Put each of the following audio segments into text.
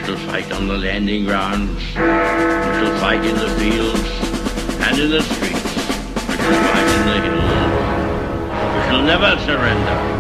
shall fight on the landing grounds, we shall fight in the fields and in the streets, we shall fight in the hills, we shall never surrender.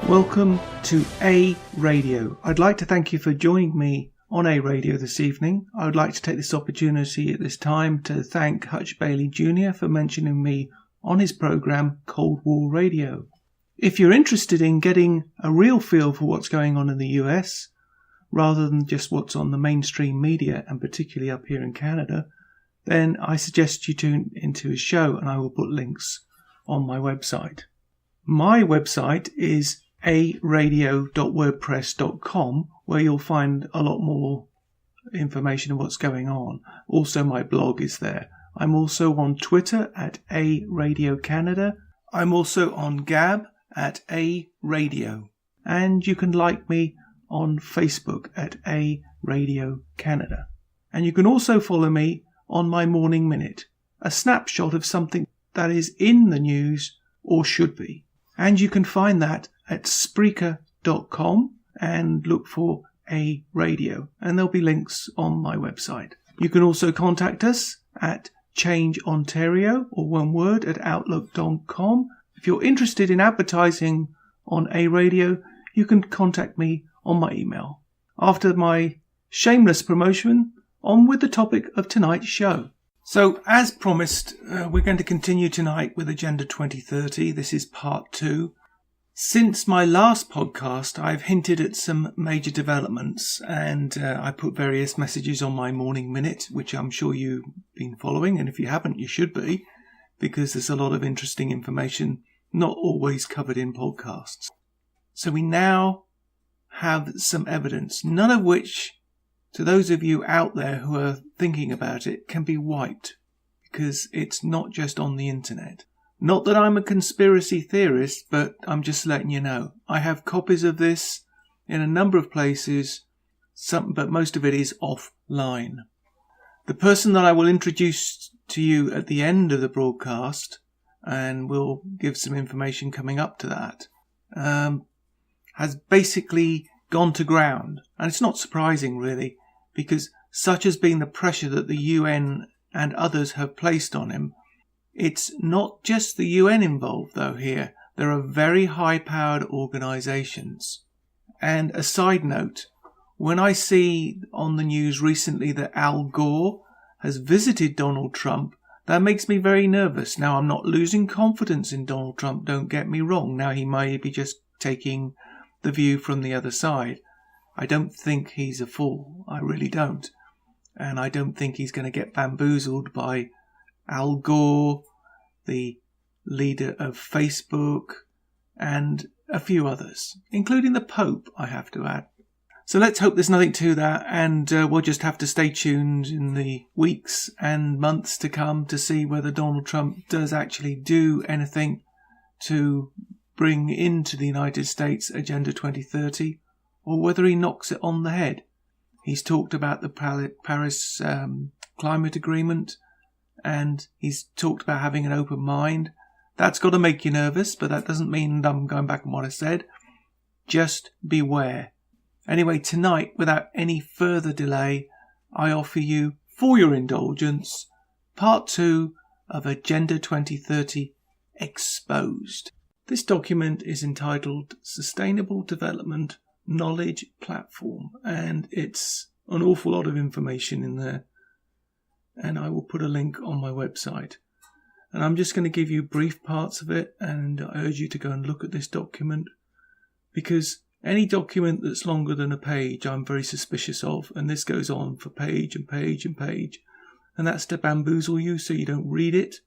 Welcome to A Radio. I'd like to thank you for joining me on A Radio this evening. I would like to take this opportunity at this time to thank Hutch Bailey Jr. for mentioning me on his programme Cold War Radio. If you're interested in getting a real feel for what's going on in the US, rather than just what's on the mainstream media, and particularly up here in Canada, then I suggest you tune into his show, and I will put links on my website. My website is aradio.wordpress.com, where you'll find a lot more information of what's going on. Also, my blog is there. I'm also on Twitter at @ARadioCanada. I'm also on Gab at @ARadio. And you can like me on Facebook at @ARadioCanada. And you can also follow me on my Morning Minute, a snapshot of something that is in the news or should be. And you can find that at Spreaker.com and look for A Radio, and there'll be links on my website. You can also contact us at Change Ontario, or one word, at Outlook.com. If you're interested in advertising on A Radio, you can contact me on my email. After my shameless promotion, on with the topic of tonight's show. So, as promised, we're going to continue tonight with Agenda 2030. This is part 2. Since my last podcast, I've hinted at some major developments, and I put various messages on my Morning Minute, which I'm sure you've been following, and if you haven't, you should be, because there's a lot of interesting information not always covered in podcasts. So we now have some evidence, none of which, to those of you out there who are thinking about it, can be wiped, because it's not just on the internet. Not that I'm a conspiracy theorist, but I'm just letting you know. I have copies of this in a number of places, but most of it is offline. The person that I will introduce to you at the end of the broadcast, and we'll give some information coming up to that, has basically gone to ground. And it's not surprising, really, because such has been the pressure that the UN and others have placed on him. It's not just the UN involved, though, here. There are very high-powered organisations. And a side note, when I see on the news recently that Al Gore has visited Donald Trump, that makes me very nervous. Now, I'm not losing confidence in Donald Trump, don't get me wrong. Now, he may be just taking the view from the other side. I don't think he's a fool. I really don't. And I don't think he's going to get bamboozled by Al Gore, the leader of Facebook, and a few others, including the Pope, I have to add. So let's hope there's nothing to that, and we'll just have to stay tuned in the weeks and months to come to see whether Donald Trump does actually do anything to bring into the United States Agenda 2030, or whether he knocks it on the head. He's talked about the Paris climate agreement, and he's talked about having an open mind. That's got to make you nervous, but that doesn't mean I'm going back on what I said. Just beware. Anyway, tonight, without any further delay, I offer you, for your indulgence, part 2 of Agenda 2030 Exposed. This document is entitled Sustainable Development Knowledge Platform, and it's an awful lot of information in there, and I will put a link on my website. And I'm just going to give you brief parts of it, and I urge you to go and look at this document, because any document that's longer than a page I'm very suspicious of, and this goes on for page and page and page, and that's to bamboozle you so you don't read it.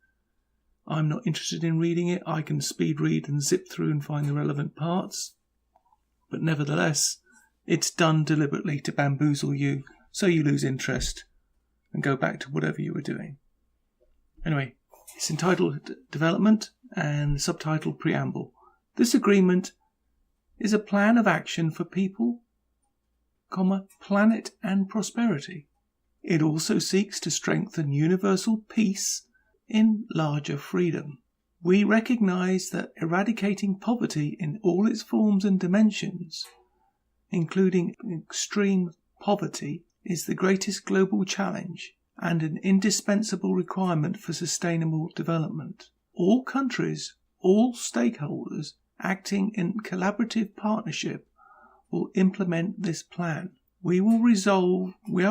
I'm not interested in reading it. I can speed read and zip through and find the relevant parts. But nevertheless, it's done deliberately to bamboozle you so you lose interest and go back to whatever you were doing. Anyway, it's entitled Development and subtitled Preamble. This agreement is a plan of action for people, planet and prosperity. It also seeks to strengthen universal peace in larger freedom. We recognize that eradicating poverty in all its forms and dimensions, including extreme poverty, is the greatest global challenge and an indispensable requirement for sustainable development. All countries, all stakeholders acting in collaborative partnership will implement this plan. We are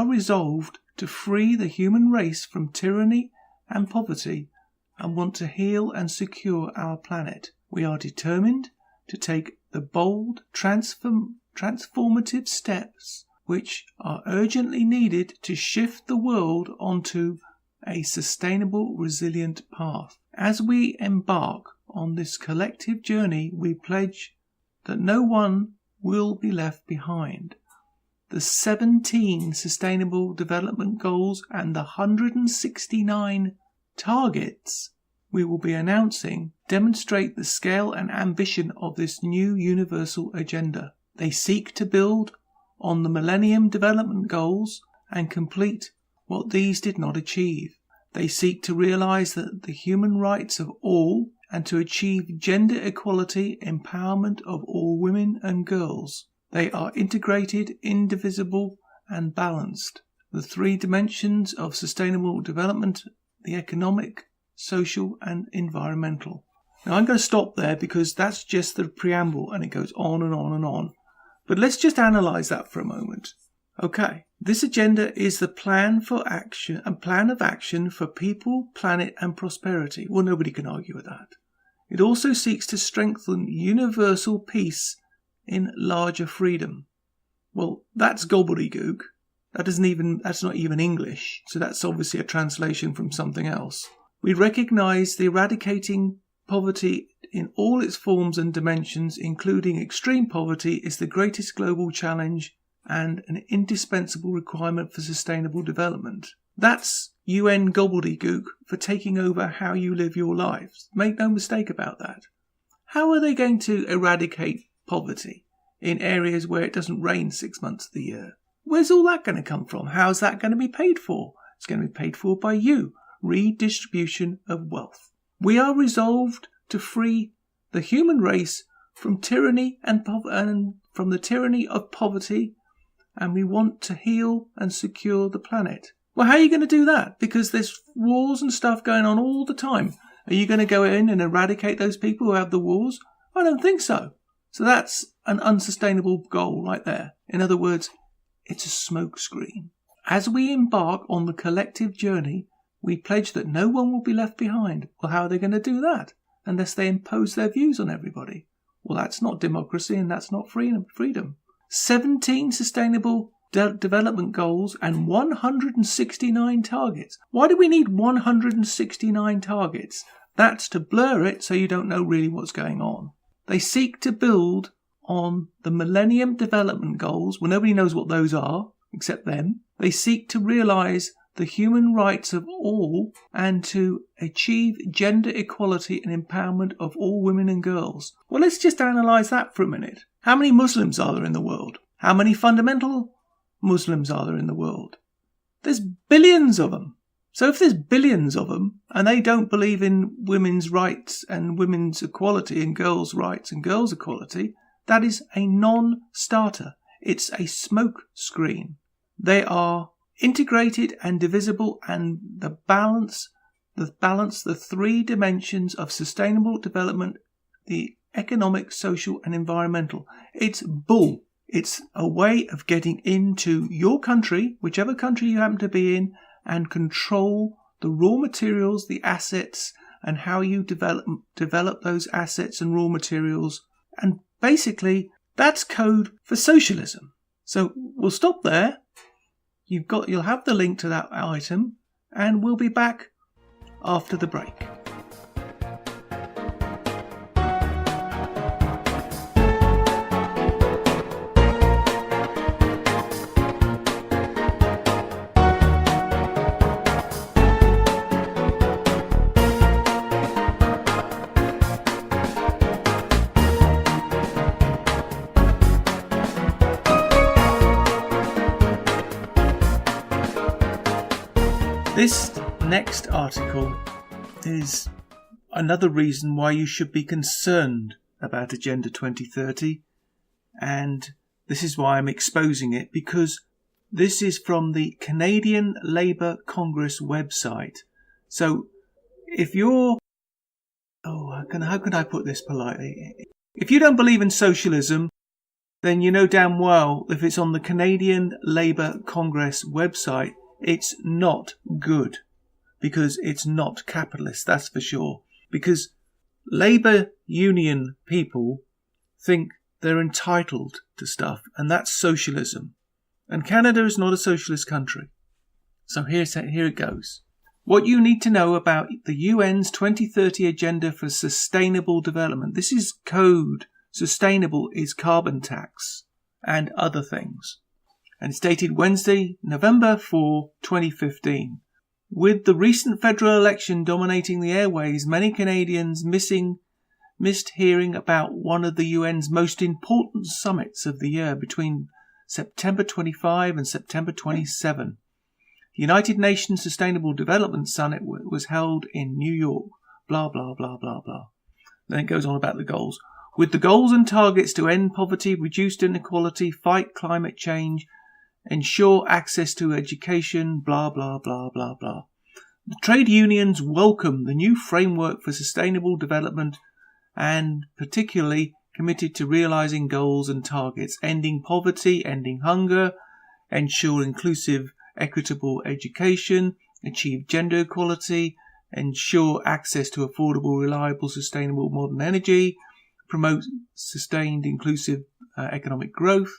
resolved to free the human race from tyranny and poverty and want to heal and secure our planet. We are determined to take the bold, transformative steps which are urgently needed to shift the world onto a sustainable, resilient path. As we embark on this collective journey, we pledge that no one will be left behind. The 17 Sustainable Development Goals and the 169 targets we will be announcing demonstrate the scale and ambition of this new universal agenda. They seek to build on the Millennium Development Goals and complete what these did not achieve. They seek to realize that the human rights of all and to achieve gender equality, empowerment of all women and girls. They are integrated, indivisible and balanced. The three dimensions of sustainable development, the economic, social and environmental. Now I'm going to stop there because that's just the preamble and it goes on and on and on. But let's just analyze that for a moment. Okay, this agenda is the plan of action for people, planet and prosperity. Well, nobody can argue with that. It also seeks to strengthen universal peace in larger freedom. Well, that's gobbledygook. That's not even English, so that's obviously a translation from something else. We recognize the eradicating poverty in all its forms and dimensions, including extreme poverty, is the greatest global challenge and an indispensable requirement for sustainable development. That's UN gobbledygook for taking over how you live your lives. Make no mistake about that. How are they going to eradicate poverty in areas where it doesn't rain 6 months of the year? Where's all that going to come from? How's that going to be paid for? It's going to be paid for by you. Redistribution of wealth. We are resolved to free the human race from tyranny and from the tyranny of poverty, and we want to heal and secure the planet. Well, how are you going to do that? Because there's wars and stuff going on all the time. Are you going to go in and eradicate those people who have the wars? I don't think so. So that's an unsustainable goal right there. In other words, it's a smokescreen. As we embark on the collective journey, we pledge that no one will be left behind. Well, how are they going to do that? Unless they impose their views on everybody. Well, that's not democracy and that's not freedom. 17 sustainable development goals and 169 targets. Why do we need 169 targets? That's to blur it so you don't know really what's going on. They seek to build on the Millennium Development Goals. Well, nobody knows what those are except them. They seek to realize the human rights of all and to achieve gender equality and empowerment of all women and girls. Well, let's just analyze that for a minute. How many Muslims are there in the world? How many fundamental Muslims are there in the world? There's billions of them. So if there's billions of them and they don't believe in women's rights and women's equality and girls' rights and girls' equality, that is a non-starter. It's a smoke screen. They are integrated and divisible, and the three dimensions of sustainable development, the economic, social and environmental. It's bull. It's a way of getting into your country, whichever country you happen to be in, and control the raw materials, the assets, and how you develop those assets and raw materials. And basically, that's code for socialism. So we'll stop there. You'll have the link to that item, and we'll be back after the break. This next article is another reason why you should be concerned about Agenda 2030, and this is why I'm exposing it, because this is from the Canadian Labour Congress website. So if you're... how can I put this politely? If you don't believe in socialism, then you know damn well if it's on the Canadian Labour Congress website, it's not good, because it's not capitalist, that's for sure. Because Labour Union people think they're entitled to stuff, and that's socialism. And Canada is not a socialist country. So here it goes. What you need to know about the UN's 2030 Agenda for Sustainable Development. This is code. Sustainable is carbon tax and other things. And it's dated Wednesday, November 4, 2015. With the recent federal election dominating the airways, many Canadians missed hearing about one of the UN's most important summits of the year between September 25 and September 27. The United Nations Sustainable Development Summit was held in New York. Blah, blah, blah, blah, blah. Then it goes on about the goals. With the goals and targets to end poverty, reduce inequality, fight climate change, ensure access to education, blah, blah, blah, blah, blah. The trade unions welcome the new framework for sustainable development and particularly committed to realising goals and targets, ending poverty, ending hunger, ensure inclusive, equitable education, achieve gender equality, ensure access to affordable, reliable, sustainable modern energy, promote sustained, inclusive economic growth,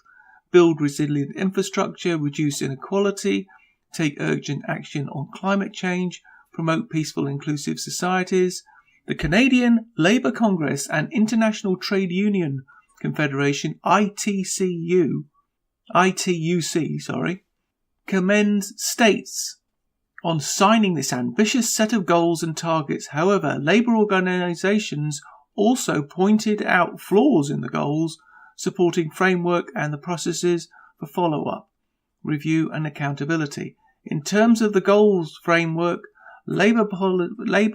build resilient infrastructure, reduce inequality, take urgent action on climate change, promote peaceful, inclusive societies. The Canadian Labour Congress and International Trade Union Confederation, ITUC, commends states on signing this ambitious set of goals and targets. However, labour organisations also pointed out flaws in the goals, supporting framework and the processes for follow-up, review and accountability. In terms of the goals framework, labour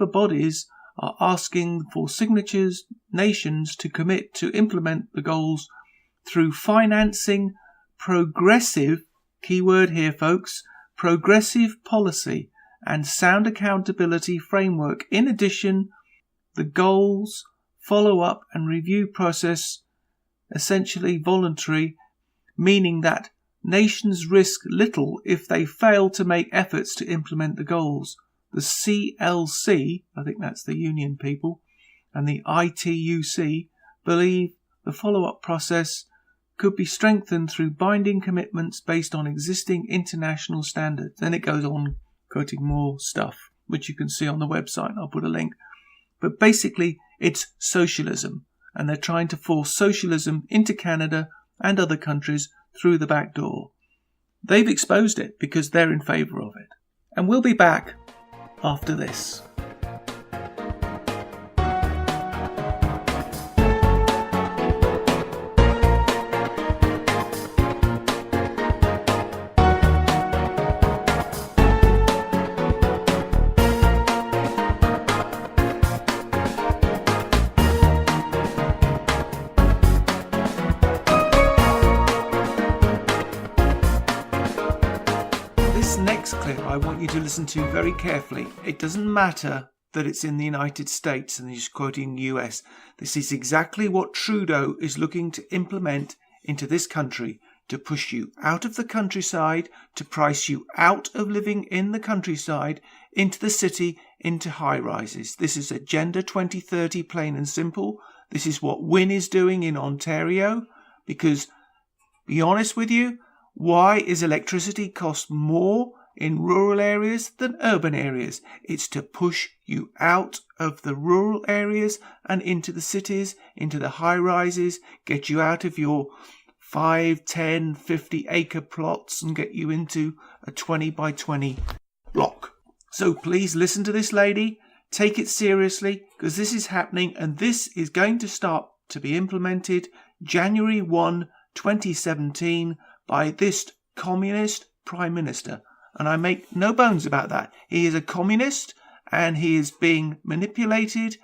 bodies are asking for signatures nations to commit to implement the goals through financing progressive, keyword here folks, progressive policy and sound accountability framework. In addition, the goals, follow-up and review process essentially voluntary, meaning that nations risk little if they fail to make efforts to implement the goals. The CLC, I think that's the union people, and the ITUC believe the follow-up process could be strengthened through binding commitments based on existing international standards. Then it goes on quoting more stuff, which you can see on the website. I'll put a link. But basically, it's socialism, and they're trying to force socialism into Canada and other countries through the back door. They've exposed it because they're in favour of it. And we'll be back after this. I want you to listen to very carefully. It doesn't matter that it's in the United States and he's quoting US. This is exactly what Trudeau is looking to implement into this country, to push you out of the countryside, to price you out of living in the countryside, into the city, into high-rises. This is Agenda 2030, plain and simple. This is what Wynne is doing in Ontario, because, be honest with you, why is electricity cost more in rural areas than urban areas? It's to push you out of the rural areas and into the cities, into the high-rises, get you out of your 5, 10, 50 acre plots and get you into a 20 by 20 block. So please listen to this lady, take it seriously, because this is happening and this is going to start to be implemented January 1, 2017 by this communist Prime Minister. And I make no bones about that. He is a communist, and he is being manipulated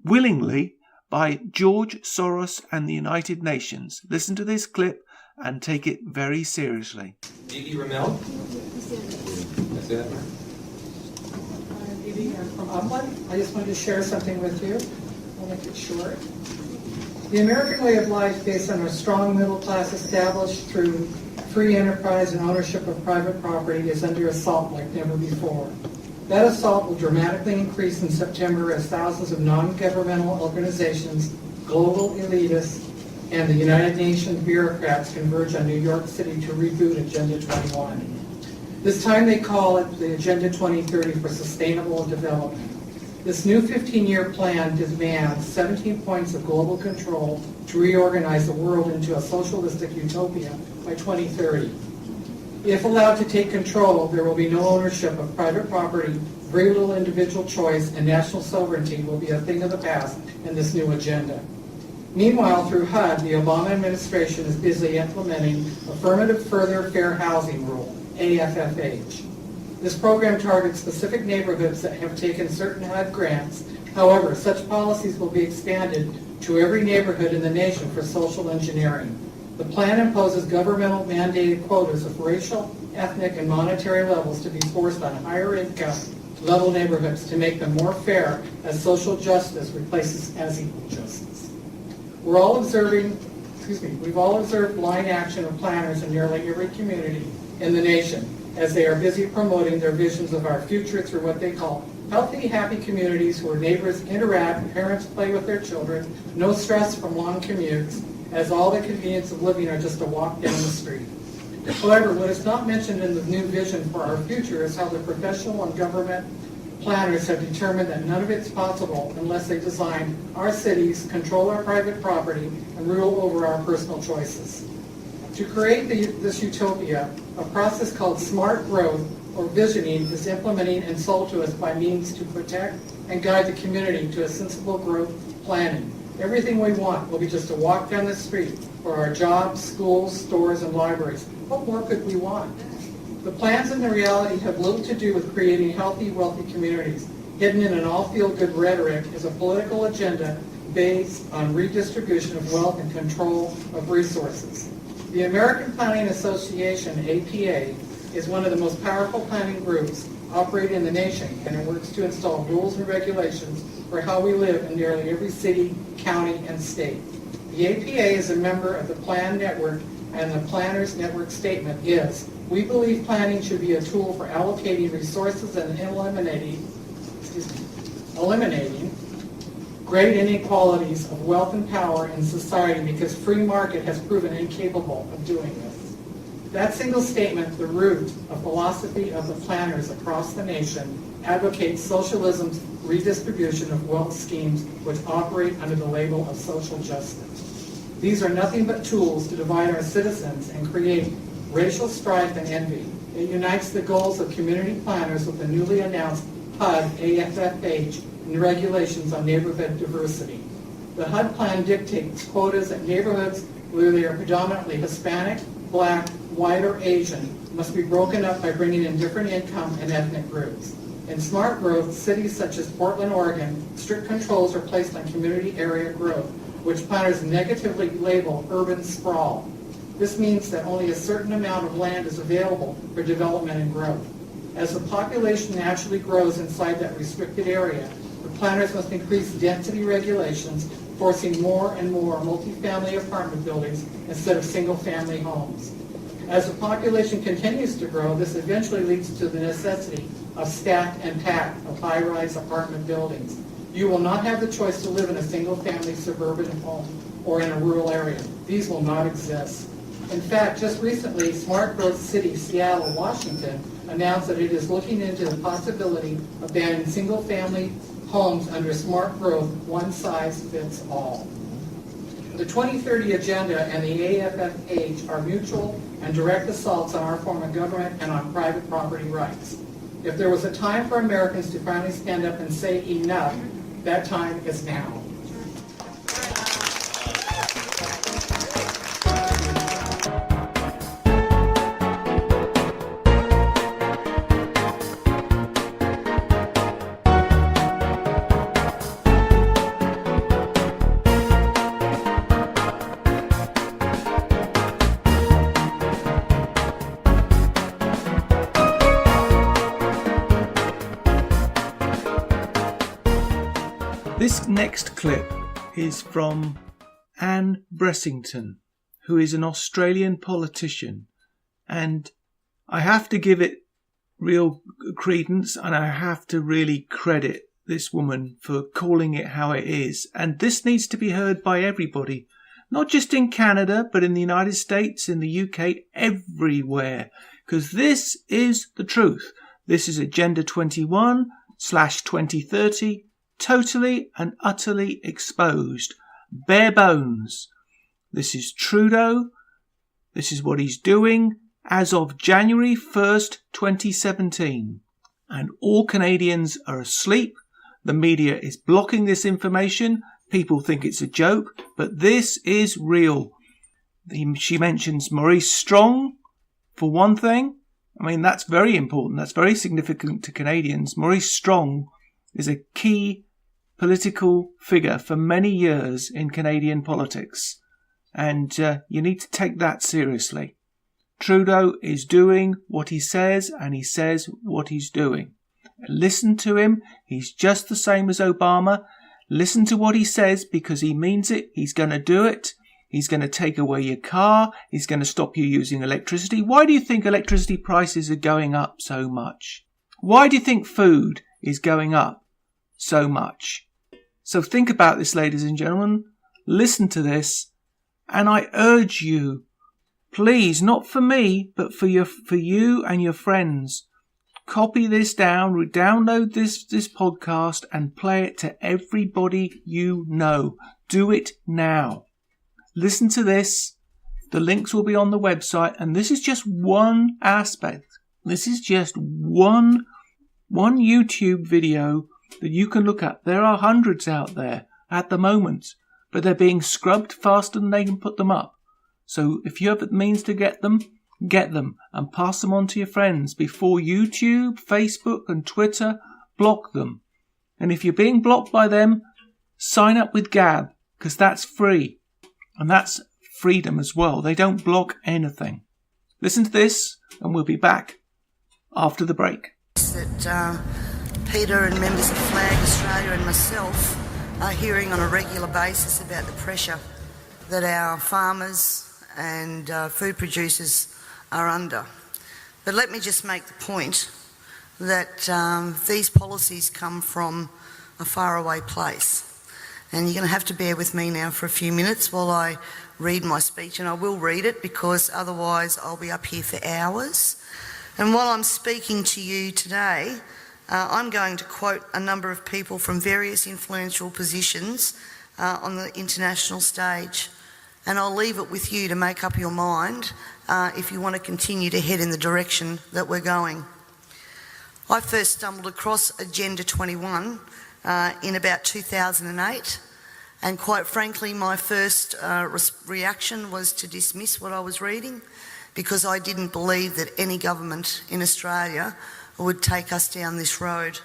willingly by George Soros and the United Nations. Listen to this clip and take it very seriously. Bibi Ramel. That's it. Bibi from Upland. I just wanted to share something with you. I'll make it short. The American way of life, based on a strong middle class established through free enterprise and ownership of private property, is under assault like never before. That assault will dramatically increase in September as thousands of non-governmental organizations, global elitists, and the United Nations bureaucrats converge on New York City to reboot Agenda 21. This time they call it the Agenda 2030 for Sustainable Development. This new 15-year plan demands 17 points of global control to reorganize the world into a socialistic utopia by 2030. If allowed to take control, there will be no ownership of private property, very little individual choice, and national sovereignty will be a thing of the past in this new agenda. Meanwhile, through HUD, the Obama administration is busy implementing Affirmative Further Fair Housing Rule, AFFH. This program targets specific neighborhoods that have taken certain HUD grants. However, such policies will be expanded to every neighborhood in the nation for social engineering. The plan imposes governmental mandated quotas of racial, ethnic, and monetary levels to be forced on higher income level neighborhoods to make them more fair as social justice replaces as equal justice. We've all observed blind action of planners in nearly every community in the nation as they are busy promoting their visions of our future through what they call healthy, happy communities where neighbors interact, parents play with their children, no stress from long commutes, as all the convenience of living are just a walk down the street. However, what is not mentioned in the new vision for our future is how the professional and government planners have determined that none of it's possible unless they design our cities, control our private property, and rule over our personal choices. To create this utopia, a process called smart growth or visioning is implementing and sold to us by means to protect and guide the community to a sensible growth planning. Everything we want will be just a walk down the street for our jobs, schools, stores, and libraries. What more could we want? The plans and the reality have little to do with creating healthy, wealthy communities. Hidden in an all-feel-good rhetoric is a political agenda based on redistribution of wealth and control of resources. The American Planning Association, APA, is one of the most powerful planning groups operating in the nation, and it works to install rules and regulations for how we live in nearly every city, county, and state. The APA is a member of the Plan Network, and the Planners Network statement is, we believe planning should be a tool for allocating resources and eliminating great inequalities of wealth and power in society because free market has proven incapable of doing this. That single statement, the root of philosophy of the planners across the nation, advocates socialism's redistribution of wealth schemes which operate under the label of social justice. These are nothing but tools to divide our citizens and create racial strife and envy. It unites the goals of community planners with the newly announced HUD AFFH and regulations on neighborhood diversity. The HUD plan dictates quotas at neighborhoods where they are predominantly Hispanic, Black, White, or Asian must be broken up by bringing in different income and ethnic groups. In smart growth, cities such as Portland, Oregon, strict controls are placed on community area growth, which planners negatively label urban sprawl. This means that only a certain amount of land is available for development and growth. As the population naturally grows inside that restricted area, the planners must increase density regulations, forcing more and more multifamily apartment buildings instead of single-family homes. As the population continues to grow, this eventually leads to the necessity of stacked and packed of high-rise apartment buildings. You will not have the choice to live in a single-family suburban home or in a rural area. These will not exist. In fact, just recently, Smart Growth City, Seattle, Washington, announced that it is looking into the possibility of banning single-family homes under smart growth, one size fits all. The 2030 Agenda and the AFFH are mutual and direct assaults on our form of government and on private property rights. If there was a time for Americans to finally stand up and say enough, that time is now. This next clip is from Anne Bressington, who is an Australian politician, and I have to give it real credence, and I have to really credit this woman for calling it how it is. And this needs to be heard by everybody, not just in Canada, but in the United States, in the UK, everywhere, because this is the truth. This is Agenda 21/2030, totally and utterly exposed, bare bones. This is Trudeau. This is what he's doing as of January 1st, 2017. And all Canadians are asleep. The media is blocking this information. People think it's a joke, but this is real. She mentions Maurice Strong, for one thing. I mean, that's very important. That's very significant to Canadians. Maurice Strong is a key political figure for many years in Canadian politics. And you need to take that seriously. Trudeau is doing what he says, and he says what he's doing. Listen to him. He's just the same as Obama. Listen to what he says because he means it. He's going to do it. He's going to take away your car. He's going to stop you using electricity. Why do you think electricity prices are going up so much? Why do you think food is going up so much? So think about this, ladies and gentlemen. Listen to this. And I urge you, please, not for me, but for you and your friends, copy this down, download this podcast and play it to everybody you know. Do it now. Listen to this. The links will be on the website, and this is just one aspect. This is just one YouTube video that you can look at. There are hundreds out there at the moment, but they're being scrubbed faster than they can put them up. So if you have the means to get them and pass them on to your friends before YouTube, Facebook and Twitter block them. And if you're being blocked by them, sign up with Gab, because that's free. And that's freedom as well. They don't block anything. Listen to this, and we'll be back after the break. That Peter and members of Flag Australia and myself are hearing on a regular basis about the pressure that our farmers and food producers are under. But let me just make the point that these policies come from a faraway place. And you're going to have to bear with me now for a few minutes while I read my speech, and I will read it because otherwise I'll be up here for hours. And while I'm speaking to you today, I'm going to quote a number of people from various influential positions on the international stage. And I'll leave it with you to make up your mind if you want to continue to head in the direction that we're going. I first stumbled across Agenda 21 in about 2008, and quite frankly my first reaction was to dismiss what I was reading because I didn't believe that any government in Australia would take us down this road.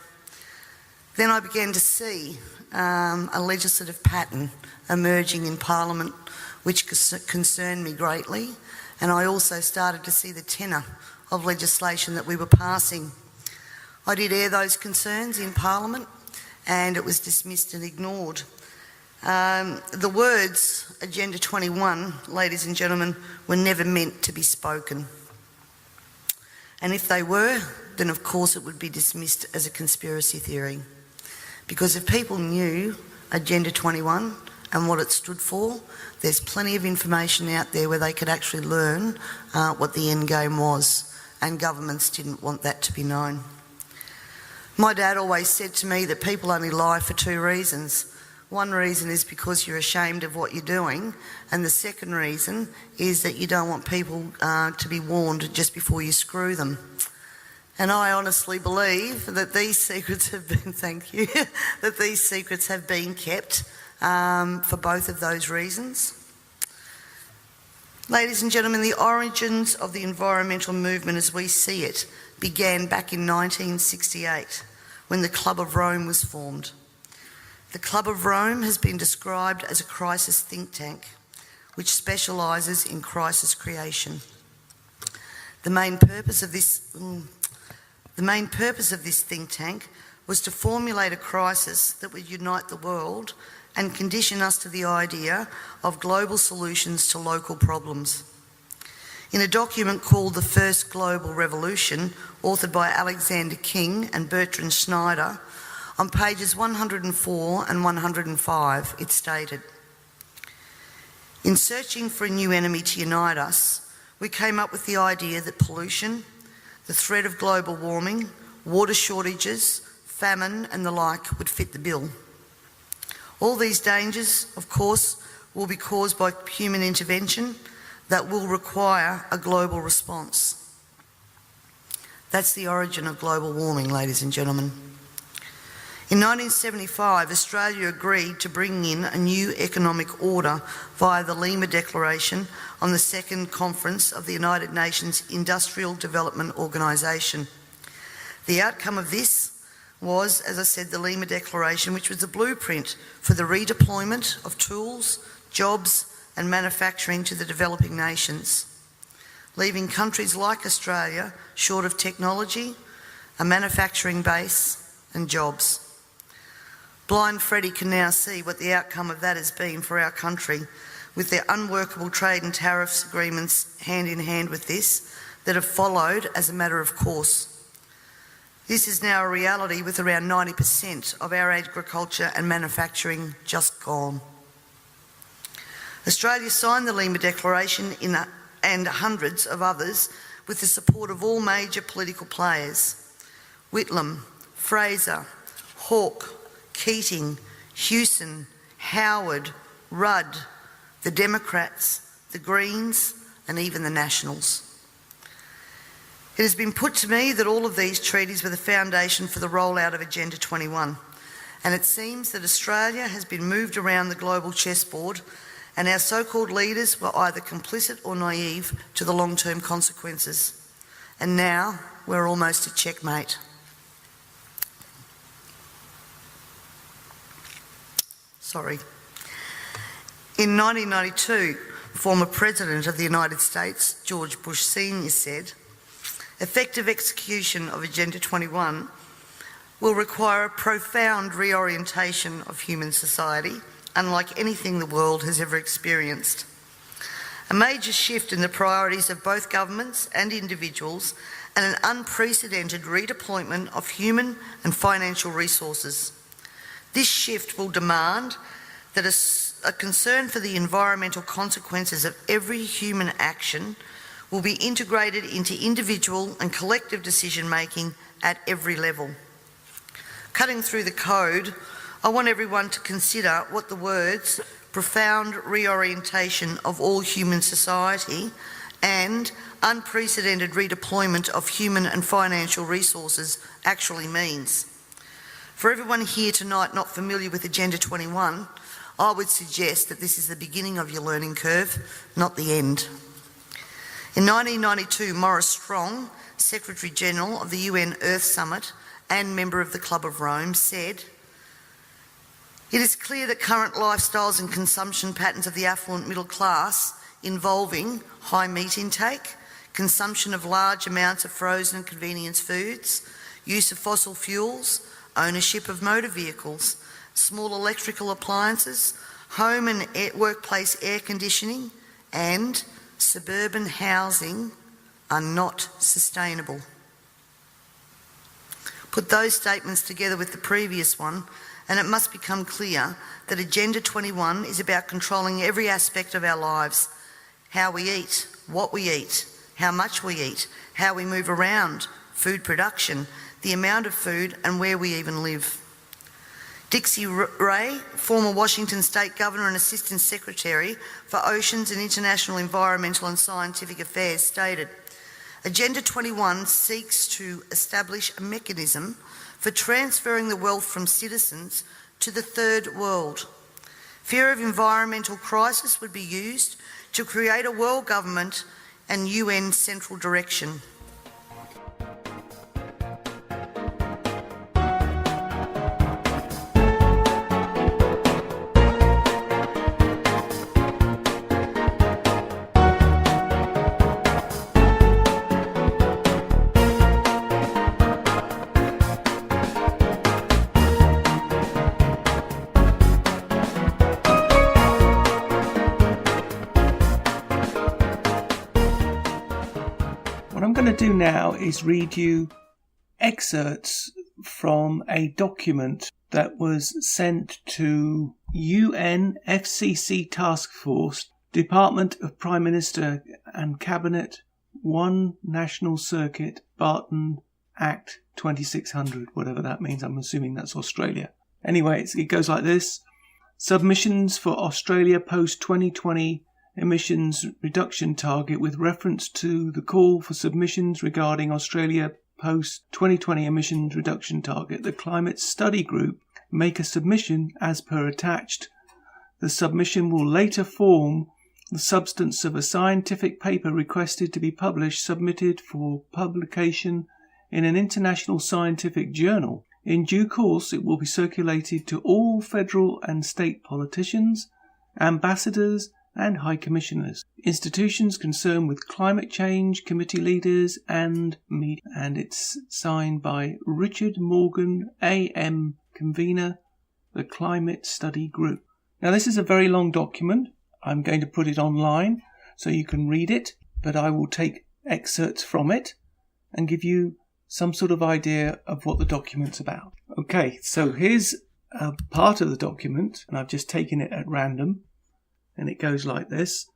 Then I began to see a legislative pattern emerging in Parliament which concerned me greatly, and I also started to see the tenor of legislation that we were passing. I did air those concerns in Parliament, and it was dismissed and ignored. The words Agenda 21, ladies and gentlemen, were never meant to be spoken. And if they were, then of course it would be dismissed as a conspiracy theory. Because if people knew Agenda 21 and what it stood for, there's plenty of information out there where they could actually learn what the end game was, and governments didn't want that to be known. My dad always said to me that people only lie for two reasons. One reason is because you're ashamed of what you're doing, and the second reason is that you don't want people to be warned just before you screw them. And I honestly believe that these secrets have been, that these secrets have been kept for both of those reasons. Ladies and gentlemen, the origins of the environmental movement as we see it began back in 1968 when the Club of Rome was formed. The Club of Rome has been described as a crisis think tank which specialises in crisis creation. The main purpose of this think tank was to formulate a crisis that would unite the world and condition us to the idea of global solutions to local problems. In a document called The First Global Revolution, authored by Alexander King and Bertrand Schneider, on pages 104 and 105, it stated, "In searching for a new enemy to unite us, we came up with the idea that pollution, the threat of global warming, water shortages, famine and the like would fit the bill. All these dangers, of course, will be caused by human intervention that will require a global response." That's the origin of global warming, ladies and gentlemen. In 1975, Australia agreed to bring in a new economic order via the Lima Declaration on the Second Conference of the United Nations Industrial Development Organisation. The outcome of this was, as I said, the Lima Declaration, which was the blueprint for the redeployment of tools, jobs and manufacturing to the developing nations, leaving countries like Australia short of technology, a manufacturing base and jobs. Blind Freddie can now see what the outcome of that has been for our country, with their unworkable trade and tariffs agreements hand in hand with this that have followed as a matter of course. This is now a reality, with around 90% of our agriculture and manufacturing just gone. Australia signed the Lima Declaration and hundreds of others with the support of all major political players: Whitlam, Fraser, Hawke, Keating, Hewson, Howard, Rudd, the Democrats, the Greens and even the Nationals. It has been put to me that all of these treaties were the foundation for the rollout of Agenda 21, and it seems that Australia has been moved around the global chessboard, and our so-called leaders were either complicit or naive to the long-term consequences. And now we're almost at checkmate. In 1992, former President of the United States, George Bush Sr. said, "Effective execution of Agenda 21 will require a profound reorientation of human society, unlike anything the world has ever experienced. A major shift in the priorities of both governments and individuals, and an unprecedented redeployment of human and financial resources. This shift will demand that a concern for the environmental consequences of every human action will be integrated into individual and collective decision-making at every level." Cutting through the code, I want everyone to consider what the words "profound reorientation of all human society" and "unprecedented redeployment of human and financial resources" actually means. For everyone here tonight not familiar with Agenda 21, I would suggest that this is the beginning of your learning curve, not the end. In 1992, Maurice Strong, Secretary General of the UN Earth Summit and member of the Club of Rome, said, "It is clear that current lifestyles and consumption patterns of the affluent middle class, involving high meat intake, consumption of large amounts of frozen and convenience foods, use of fossil fuels, ownership of motor vehicles, small electrical appliances, home and workplace air conditioning, and suburban housing are not sustainable." Put those statements together with the previous one, and it must become clear that Agenda 21 is about controlling every aspect of our lives: how we eat, what we eat, how much we eat, how we move around, food production, the amount of food, and where we even live. Dixie Ray, former Washington State Governor and Assistant Secretary for Oceans and International Environmental and Scientific Affairs, stated, "Agenda 21 seeks to establish a mechanism for transferring the wealth from citizens to the third world. Fear of environmental crisis would be used to create a world government and UN central direction." to do now is read you excerpts from a document that was sent to UN FCC Task Force, Department of Prime Minister and Cabinet, 1 National Circuit, Barton Act 2600, whatever that means. I'm assuming that's Australia. Anyway, it goes like this. Submissions for Australia post-2020 emissions reduction target with reference to the call for submissions regarding Australia post-2020 emissions reduction target. The Climate Study Group make a submission as per attached. The submission will later form the substance of a scientific paper requested to be published, submitted for publication in an international scientific journal. In due course, it will be circulated to all federal and state politicians, ambassadors and high commissioners, institutions concerned with climate change, committee leaders and media. And it's signed by Richard Morgan, AM, convener, the Climate Study Group. Now, this is a very long document. I'm going to put it online so you can read it, but I will take excerpts from it and give you some sort of idea of what the document's about. Okay, so here's a part of the document, and I've just taken it at random, and it goes like this.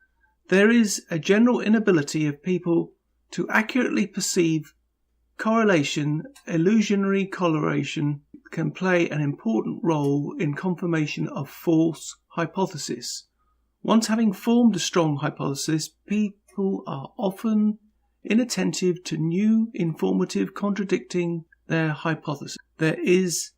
There is a general inability of people to accurately perceive correlation. Illusionary correlation can play an important role in confirmation of false hypothesis. Once having formed a strong hypothesis, people are often inattentive to new, informative, contradicting their hypothesis. There is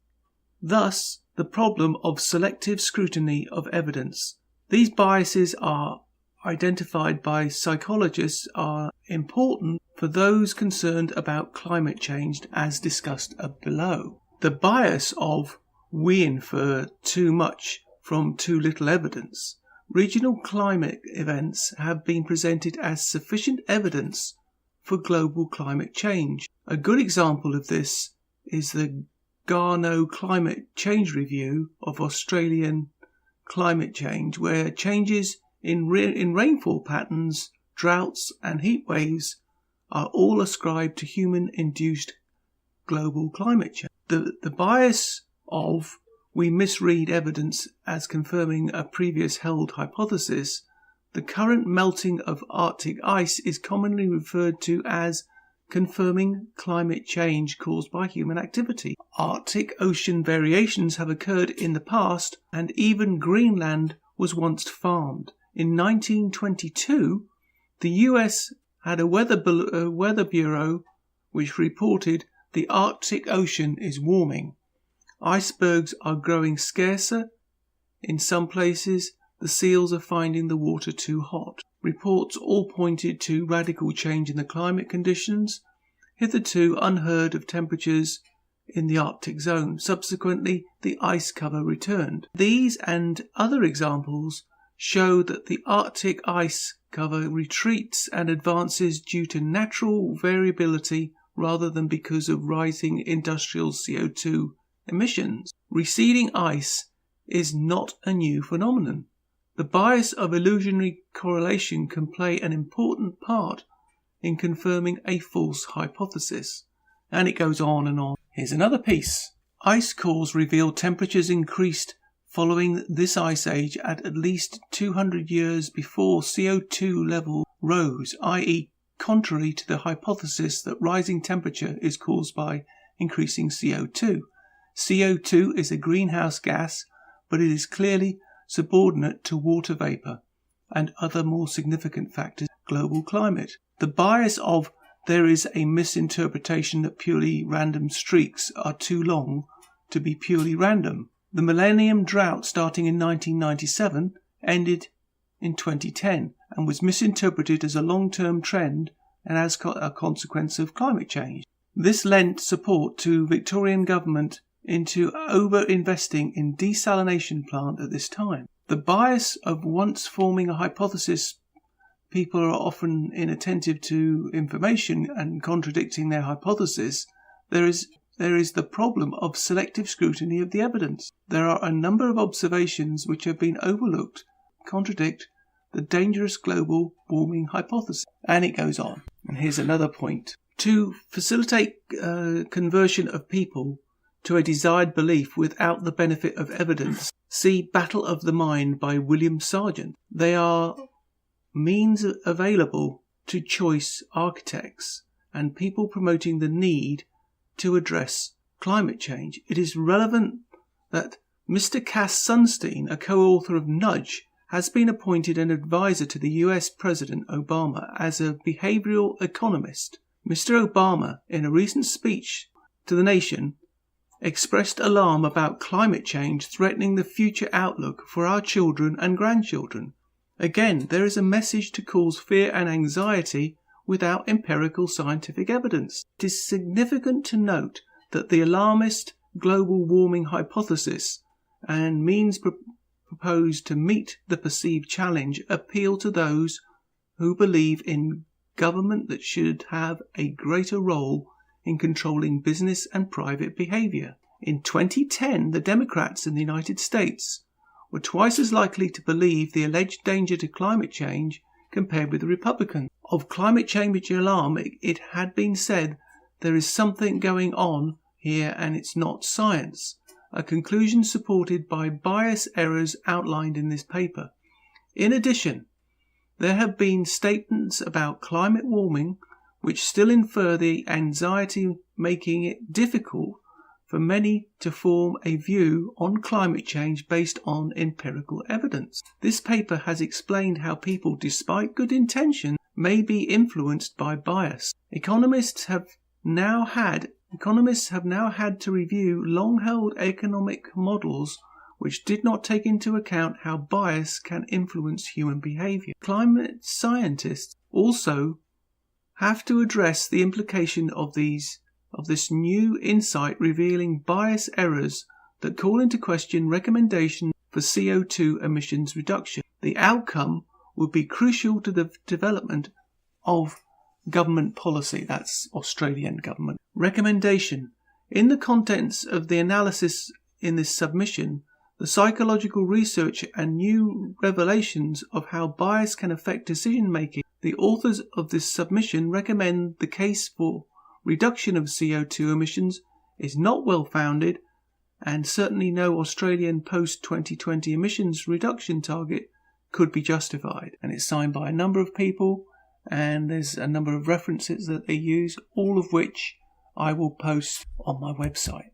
thus the problem of selective scrutiny of evidence. These biases are identified by psychologists are important for those concerned about climate change, as discussed below. The bias of we infer too much from too little evidence. Regional climate events have been presented as sufficient evidence for global climate change. A good example of this is the Garnaut Climate Change Review of Australian climate change, where changes in rainfall patterns, droughts and heat waves are all ascribed to human-induced global climate change. The bias of we misread evidence as confirming a previous held hypothesis. The current melting of Arctic ice is commonly referred to as confirming climate change caused by human activity. Arctic Ocean variations have occurred in the past, and even Greenland was once farmed. In 1922, the US had a weather bureau which reported the Arctic Ocean is warming. Icebergs are growing scarcer. In some places, the seals are finding the water too hot. Reports all pointed to radical change in the climate conditions, hitherto unheard of temperatures in the Arctic zone. Subsequently, the ice cover returned. These and other examples show that the Arctic ice cover retreats and advances due to natural variability rather than because of rising industrial CO2 emissions. Receding ice is not a new phenomenon. The bias of illusionary correlation can play an important part in confirming a false hypothesis. And it goes on and on. Here's another piece. Ice cores reveal temperatures increased following this ice age at least 200 years before CO2 level rose, i.e. contrary to the hypothesis that rising temperature is caused by increasing CO2. CO2 is a greenhouse gas, but it is clearly subordinate to water vapour and other more significant factors of global climate. The bias of there is a misinterpretation that purely random streaks are too long to be purely random. The millennium drought starting in 1997 ended in 2010 and was misinterpreted as a long-term trend and as a consequence of climate change. This lent support to Victorian government into over-investing in desalination plant at this time. The bias of once forming a hypothesis, people are often inattentive to information and contradicting their hypothesis. There is the problem of selective scrutiny of the evidence. There are a number of observations which have been overlooked, contradict the dangerous global warming hypothesis. And it goes on. And here's another point. to facilitate conversion of people to a desired belief without the benefit of evidence. See Battle of the Mind by William Sargent. They are means available to choice architects and people promoting the need to address climate change. It is relevant that Mr. Cass Sunstein, a co-author of Nudge, has been appointed an advisor to the US President Obama as a behavioral economist. Mr. Obama, in a recent speech to the nation, expressed alarm about climate change threatening the future outlook for our children and grandchildren. Again, there is a message to cause fear and anxiety without empirical scientific evidence. It is significant to note that the alarmist global warming hypothesis and means proposed to meet the perceived challenge appeal to those who believe in government that should have a greater role in controlling business and private behaviour. In 2010, the Democrats in the United States were twice as likely to believe the alleged danger to climate change compared with the Republicans. Of climate change alarm, it had been said there is something going on here and it's not science, a conclusion supported by bias errors outlined in this paper. In addition, there have been statements about climate warming which still infer the anxiety, making it difficult for many to form a view on climate change based on empirical evidence. This paper has explained how people, despite good intention, may be influenced by bias. Economists have now had to review long-held economic models which did not take into account how bias can influence human behaviour. Climate scientists also have to address the implication of this new insight, revealing bias errors that call into question recommendations for CO2 emissions reduction. The outcome would be crucial to the development of government policy. That's Australian government. Recommendation. In the contents of the analysis in this submission, the psychological research and new revelations of how bias can affect decision making, the authors of this submission recommend the case for reduction of CO2 emissions is not well founded, and certainly no Australian post-2020 emissions reduction target could be justified. And it's signed by a number of people, and there's a number of references that they use, all of which I will post on my website.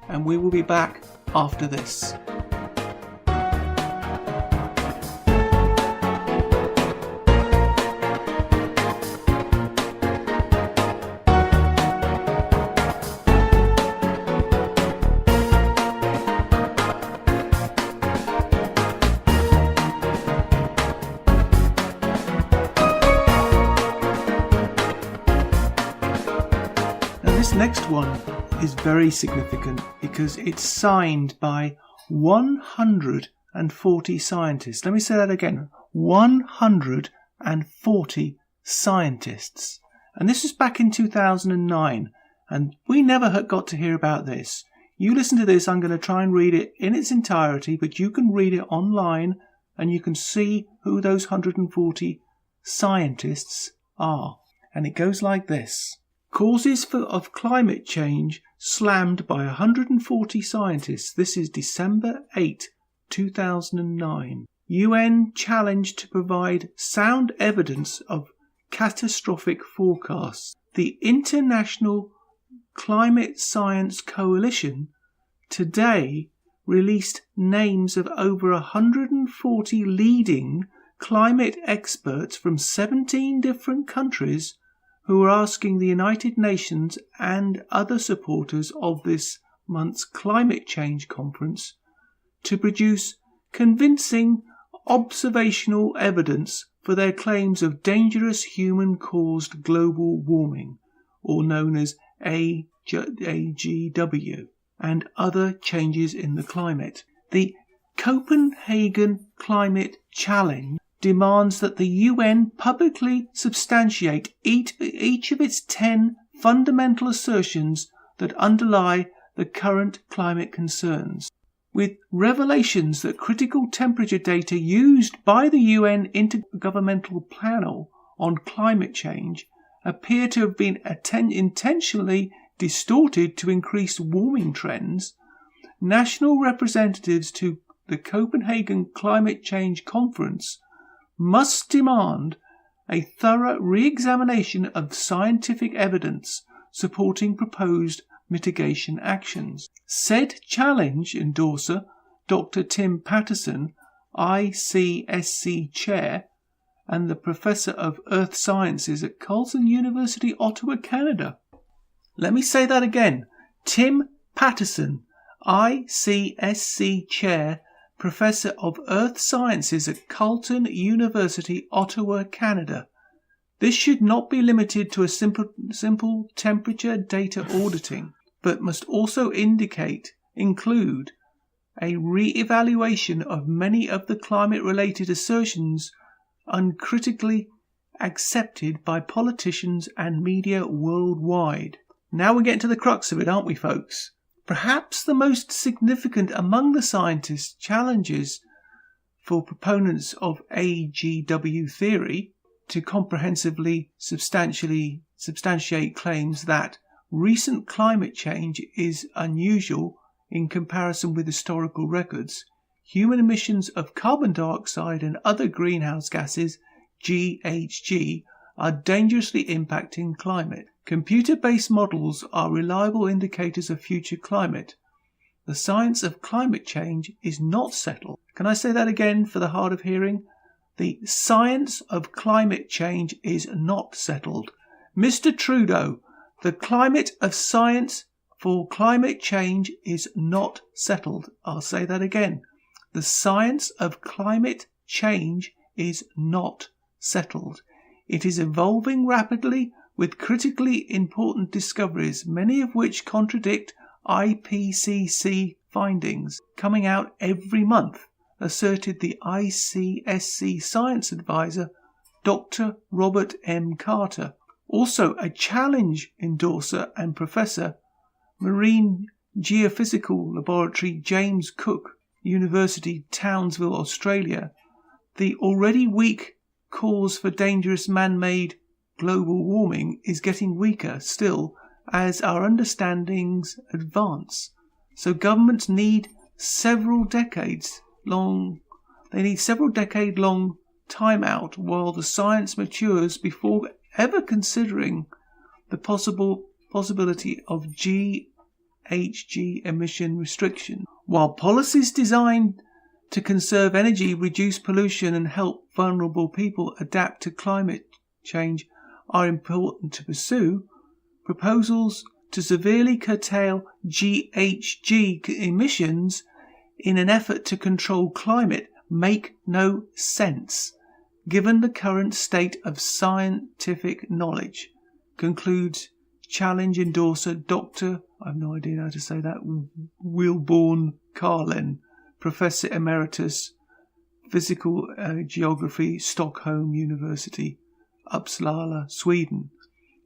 And we will be back after this. This next one is very significant because it's signed by 140 scientists. Let me say that again. 140 scientists. And this was back in 2009. And we never got to hear about this. You listen to this, I'm going to try and read it in its entirety, but you can read it online and you can see who those 140 scientists are. And it goes like this. Causes of climate change slammed by 140 scientists. This is December 8, 2009. UN challenged to provide sound evidence of catastrophic forecasts. The International Climate Science Coalition today released names of over 140 leading climate experts from 17 different countries who are asking the United Nations and other supporters of this month's climate change conference to produce convincing observational evidence for their claims of dangerous human-caused global warming, or known as AGW, and other changes in the climate. The Copenhagen Climate Challenge demands that the UN publicly substantiate each of its 10 fundamental assertions that underlie the current climate concerns. With revelations that critical temperature data used by the UN Intergovernmental Panel on Climate Change appear to have been intentionally distorted to increase warming trends, national representatives to the Copenhagen Climate Change Conference must demand a thorough re-examination of scientific evidence supporting proposed mitigation actions. Said challenge endorser, Dr. Tim Patterson, ICSC Chair and the Professor of Earth Sciences at Carleton University, Ottawa, Canada. Let me say that again. Tim Patterson, ICSC Chair, Professor of Earth Sciences at Carleton University, Ottawa, Canada. This should not be limited to a simple temperature data auditing, but must also include a re-evaluation of many of the climate-related assertions uncritically accepted by politicians and media worldwide. Now we're getting to the crux of it, aren't we, folks? Perhaps the most significant among the scientists' challenges for proponents of AGW theory to comprehensively substantiate claims that recent climate change is unusual in comparison with historical records, human emissions of carbon dioxide and other greenhouse gases, GHG, are dangerously impacting climate. Computer-based models are reliable indicators of future climate. The science of climate change is not settled. Can I say that again for the hard of hearing? The science of climate change is not settled. Mr. Trudeau, the climate of science for climate change is not settled. I'll say that again. The science of climate change is not settled. It is evolving rapidly with critically important discoveries, many of which contradict IPCC findings, coming out every month, asserted the ICSC science advisor, Dr. Robert M. Carter. Also a challenge endorser and professor, Marine Geophysical Laboratory, James Cook University, Townsville, Australia. The already weak cause for dangerous man-made global warming is getting weaker still as our understandings advance. So governments need several decade long time out while the science matures before ever considering the possibility of GHG emission restriction. While policies designed to conserve energy, reduce pollution and help vulnerable people adapt to climate change are important to pursue, proposals to severely curtail GHG emissions in an effort to control climate make no sense, given the current state of scientific knowledge, concludes challenge endorser Dr. I have no idea how to say that, Wilborn Carlen, Professor Emeritus, Physical Geography, Stockholm University, Uppsala, Sweden.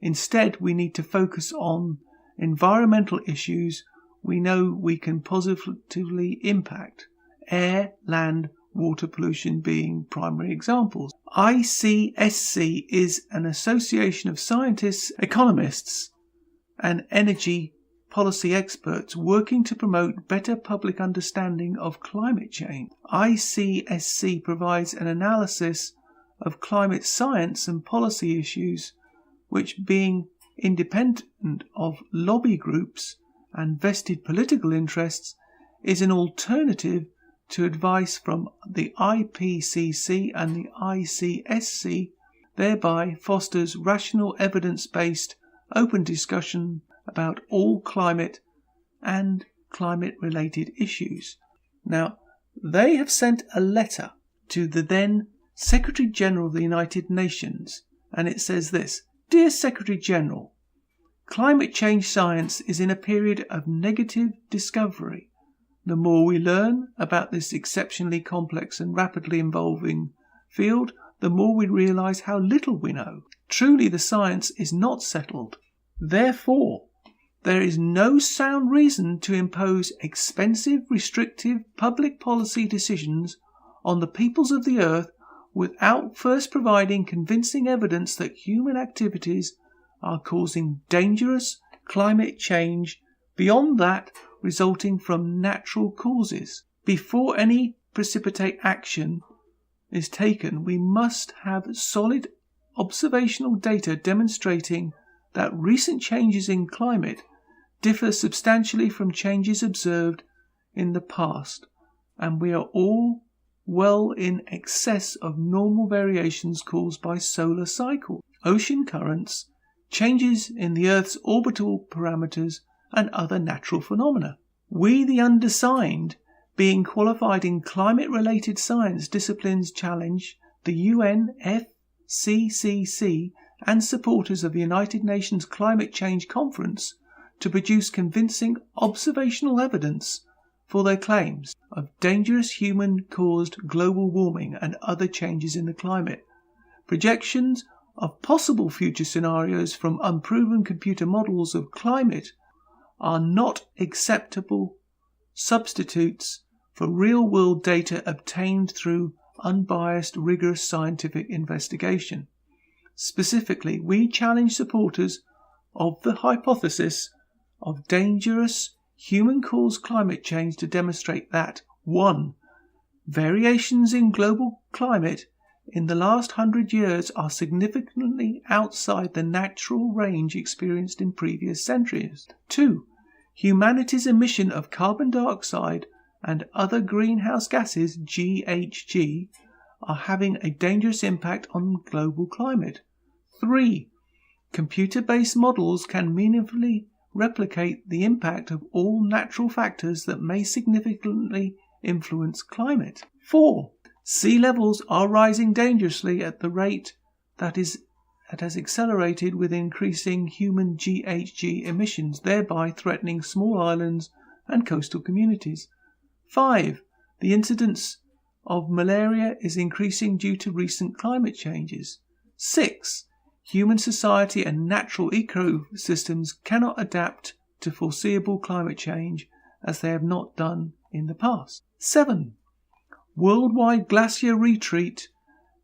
Instead, we need to focus on environmental issues we know we can positively impact, air, land, water pollution being primary examples. ICSC is an association of scientists, economists, and energy policy experts working to promote better public understanding of climate change. ICSC provides an analysis of climate science and policy issues, which, being independent of lobby groups and vested political interests, is an alternative to advice from the IPCC and the ICSC, thereby fosters rational, evidence-based, open discussion about all climate and climate-related issues. Now, they have sent a letter to the then Secretary General of the United Nations, and it says this: Dear Secretary General, climate change science is in a period of negative discovery. The more we learn about this exceptionally complex and rapidly evolving field, the more we realise how little we know. Truly, the science is not settled. Therefore, there is no sound reason to impose expensive, restrictive public policy decisions on the peoples of the earth without first providing convincing evidence that human activities are causing dangerous climate change beyond that resulting from natural causes. Before any precipitate action is taken, we must have solid observational data demonstrating that recent changes in climate differ substantially from changes observed in the past, and we are all well in excess of normal variations caused by solar cycles, ocean currents, changes in the Earth's orbital parameters, and other natural phenomena. We, the undersigned, being qualified in climate-related science disciplines, challenge the UNFCCC and supporters of the United Nations Climate Change Conference to produce convincing observational evidence for their claims of dangerous human-caused global warming and other changes in the climate. Projections of possible future scenarios from unproven computer models of climate are not acceptable substitutes for real-world data obtained through unbiased, rigorous scientific investigation. Specifically, we challenge supporters of the hypothesis of dangerous human-caused climate change to demonstrate that 1. Variations in global climate in the last 100 years are significantly outside the natural range experienced in previous centuries. 2. Humanity's emission of carbon dioxide and other greenhouse gases, GHG, are having a dangerous impact on global climate. 3. Computer-based models can meaningfully replicate the impact of all natural factors that may significantly influence climate. 4. Sea levels are rising dangerously at the rate that has accelerated with increasing human GHG emissions, thereby threatening small islands and coastal communities. 5. The incidence of malaria is increasing due to recent climate changes. 6. Human society and natural ecosystems cannot adapt to foreseeable climate change as they have not done in the past. 7. Worldwide glacier retreat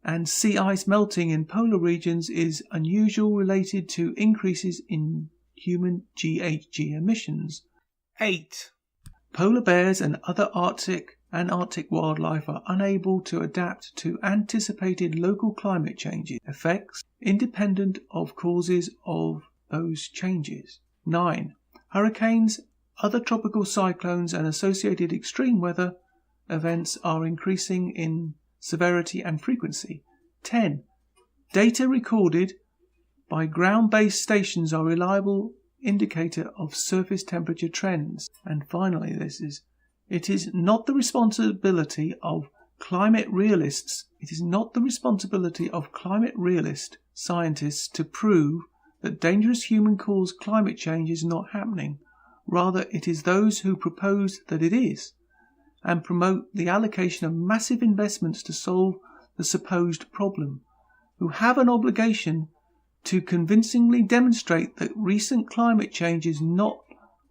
and sea ice melting in polar regions is unusual related to increases in human GHG emissions. 8. Polar bears and other Arctic and Arctic wildlife are unable to adapt to anticipated local climate changes effects independent of causes of those changes. 9. Hurricanes, other tropical cyclones and associated extreme weather events are increasing in severity and frequency. 10. Data recorded by ground-based stations are reliable indicator of surface temperature trends. And finally, it is not the responsibility of climate realists scientists to prove that dangerous human-caused climate change is not happening. Rather, it is those who propose that it is and promote the allocation of massive investments to solve the supposed problem, who have an obligation to convincingly demonstrate that recent climate change is not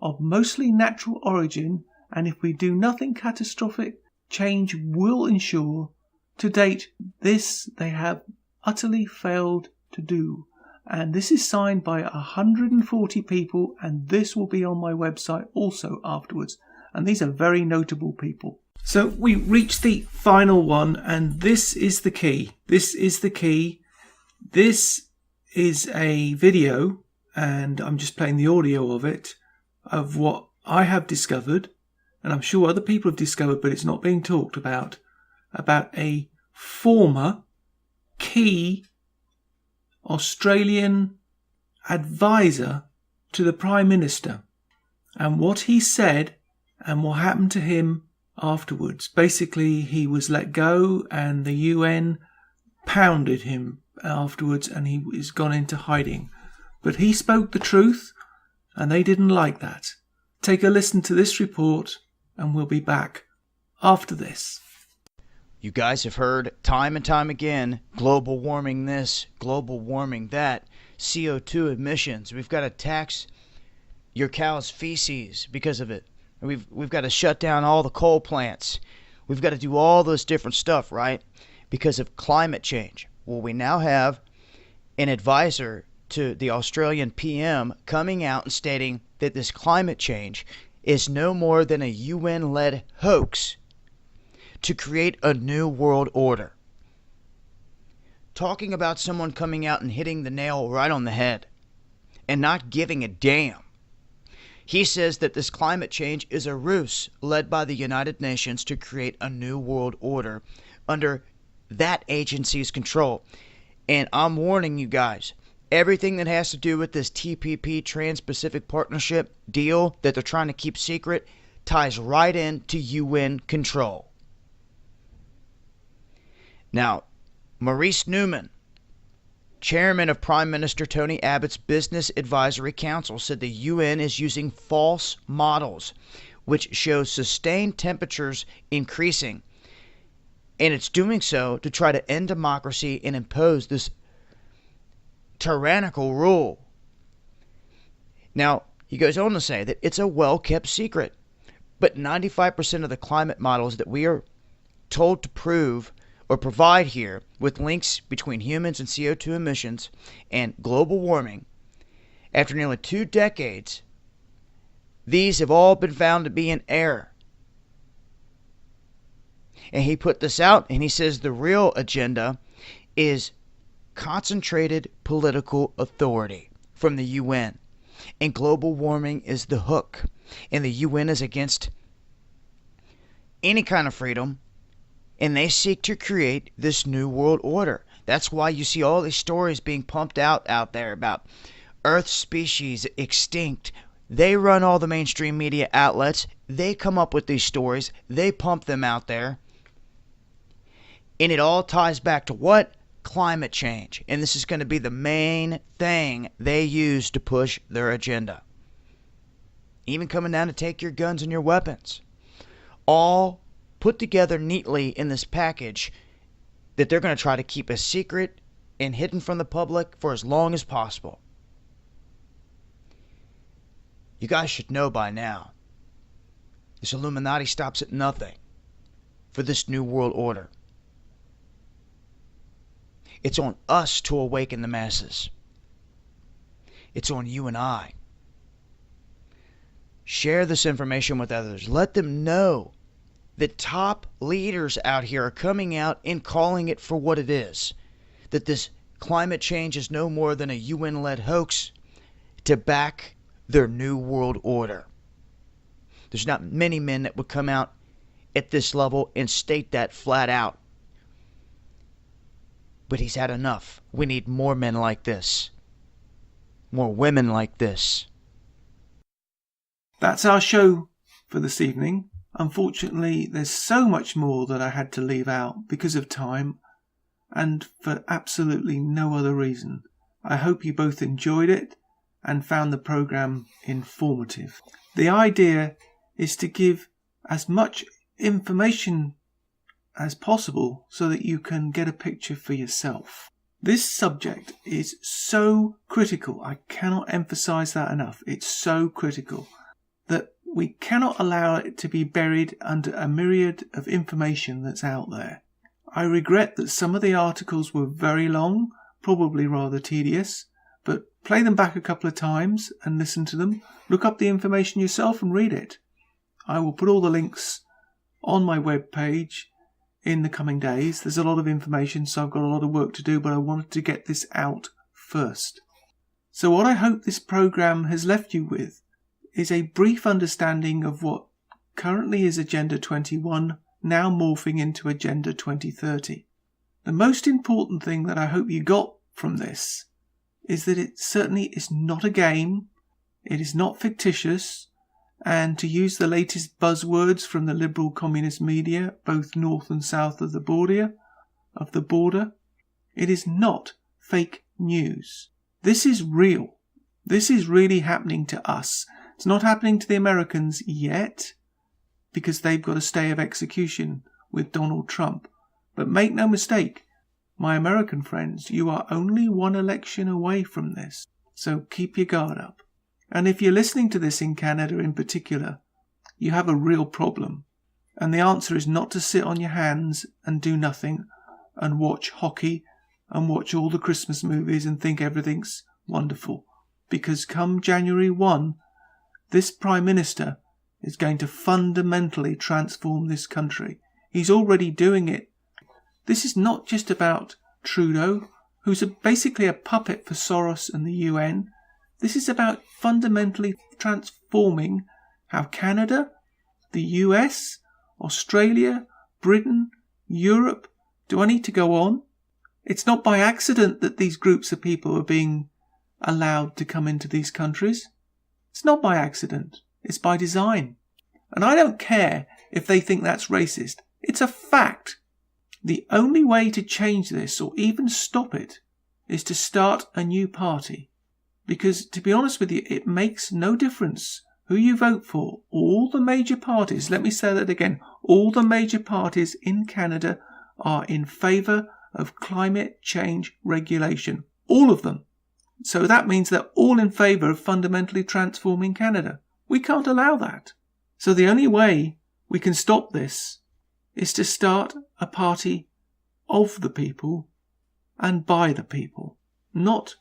of mostly natural origin, and if we do nothing, catastrophic change will ensure. To date, this they have utterly failed to do. And this is signed by 140 people, and this will be on my website also afterwards. And these are very notable people. So we reached the final one, and this is the key. This is the key. This is a video, and I'm just playing the audio of it, of what I have discovered, and I'm sure other people have discovered, but it's not being talked about a former key Australian advisor to the Prime Minister, and what he said and what happened to him afterwards. Basically, he was let go and the UN pounded him afterwards and he is gone into hiding. But he spoke the truth and they didn't like that. Take a listen to this report and we'll be back after this. You guys have heard time and time again, global warming this, global warming that, CO2 emissions. We've got to tax your cow's feces because of it. We've got to shut down all the coal plants. We've got to do all this different stuff, right? Because of climate change. Well, we now have an advisor to the Australian PM coming out and stating that this climate change is no more than a UN-led hoax to create a new world order. Talking about someone coming out and hitting the nail right on the head and not giving a damn. He says that this climate change is a ruse led by the United Nations to create a new world order under that agency's control. And I'm warning you guys, everything that has to do with this TPP, Trans-Pacific Partnership deal that they're trying to keep secret, ties right into UN control. Now, Maurice Newman, chairman of Prime Minister Tony Abbott's Business Advisory Council, said the UN is using false models which show sustained temperatures increasing, and it's doing so to try to end democracy and impose this tyrannical rule. Now, he goes on to say that it's a well-kept secret, but 95% of the climate models that we are told to prove or provide here, with links between humans and CO2 emissions and global warming, after nearly 2 decades, these have all been found to be in error. And he put this out, and he says the real agenda is concentrated political authority from the UN. And global warming is the hook. And the UN is against any kind of freedom, and they seek to create this new world order. That's why you see all these stories being pumped out there about Earth species extinct. They run all the mainstream media outlets. They come up with these stories. They pump them out there. And it all ties back to what? Climate change. And this is going to be the main thing they use to push their agenda. Even coming down to take your guns and your weapons. All put together neatly in this package that they're going to try to keep a secret and hidden from the public for as long as possible. You guys should know by now, this Illuminati stops at nothing for this new world order. It's on us to awaken the masses. It's on you and I. Share this information with others. Let them know that top leaders out here are coming out and calling it for what it is. That this climate change is no more than a UN-led hoax to back their new world order. There's not many men that would come out at this level and state that flat out. But he's had enough. We need more men like this. More women like this. That's our show for this evening. Unfortunately, there's so much more that I had to leave out because of time and for absolutely no other reason. I hope you both enjoyed it and found the program informative. The idea is to give as much information as possible so that you can get a picture for yourself. This subject is so critical. I cannot emphasize that enough. It's so critical that we cannot allow it to be buried under a myriad of information that's out there. I regret that some of the articles were very long, probably rather tedious, but play them back a couple of times and listen to them. Look up the information yourself and read it. I will put all the links on my webpage in the coming days. There's a lot of information, so I've got a lot of work to do, but I wanted to get this out first. So what I hope this program has left you with is a brief understanding of what currently is Agenda 21, now morphing into Agenda 2030. The most important thing that I hope you got from this is that it certainly is not a game, it is not fictitious, and to use the latest buzzwords from the liberal communist media, both north and south of the border, it is not fake news. This is real. This is really happening to us. It's not happening to the Americans yet, because they've got a stay of execution with Donald Trump. But make no mistake, my American friends, you are only one election away from this. So keep your guard up. And if you're listening to this in Canada in particular, you have a real problem. And the answer is not to sit on your hands and do nothing and watch hockey and watch all the Christmas movies and think everything's wonderful, because come January 1, this Prime Minister is going to fundamentally transform this country. He's already doing it. This is not just about Trudeau, who's basically a puppet for Soros and the UN. This is about fundamentally transforming how Canada, the US, Australia, Britain, Europe, do I need to go on? It's not by accident that these groups of people are being allowed to come into these countries. It's not by accident. It's by design. And I don't care if they think that's racist. It's a fact. The only way to change this, or even stop it, is to start a new party. Because, to be honest with you, it makes no difference who you vote for. All the major parties, let me say that again, all the major parties in Canada are in favour of climate change regulation. All of them. So that means they're all in favour of fundamentally transforming Canada. We can't allow that. So the only way we can stop this is to start a party of the people and by the people. Not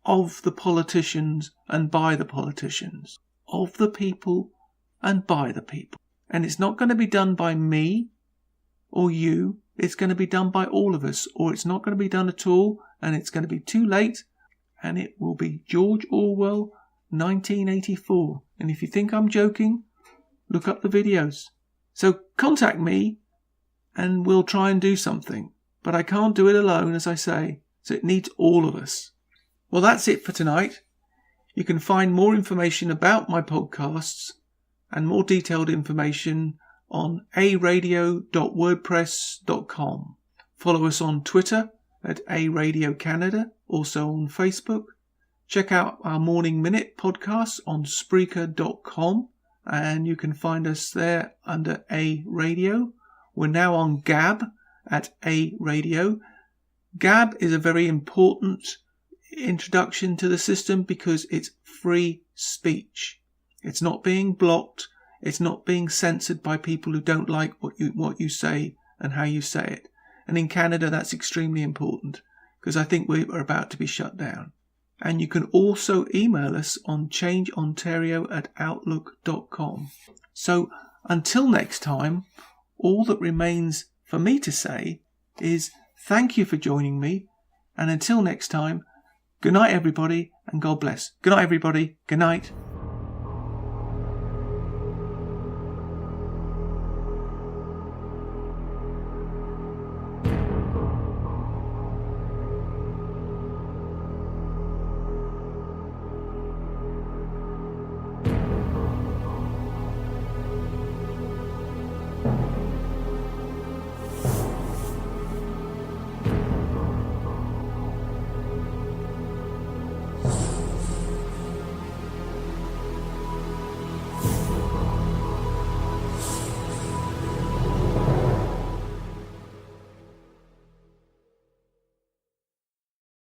of the politicians and by the politicians. Of the people and by the people. And it's not going to be done by me or you. It's going to be done by all of us. Or it's not going to be done at all, and it's going to be too late, and it will be George Orwell 1984. And if you think I'm joking, look up the videos. So contact me and we'll try and do something. But I can't do it alone, as I say. So it needs all of us. Well, that's it for tonight. You can find more information about my podcasts and more detailed information on aradio.wordpress.com. Follow us on Twitter at A-Radio Canada, also on Facebook. Check out our Morning Minute podcast on Spreaker.com, and you can find us there under A Radio. We're now on Gab at A Radio. Gab is a very important introduction to the system because it's free speech. It's not being blocked. It's not being censored by people who don't like what you say and how you say it. And in Canada, that's extremely important because I think we're about to be shut down. And you can also email us on changeontario@outlook.com. So until next time, all that remains for me to say is thank you for joining me. And until next time, good night, everybody, and God bless. Good night, everybody. Good night.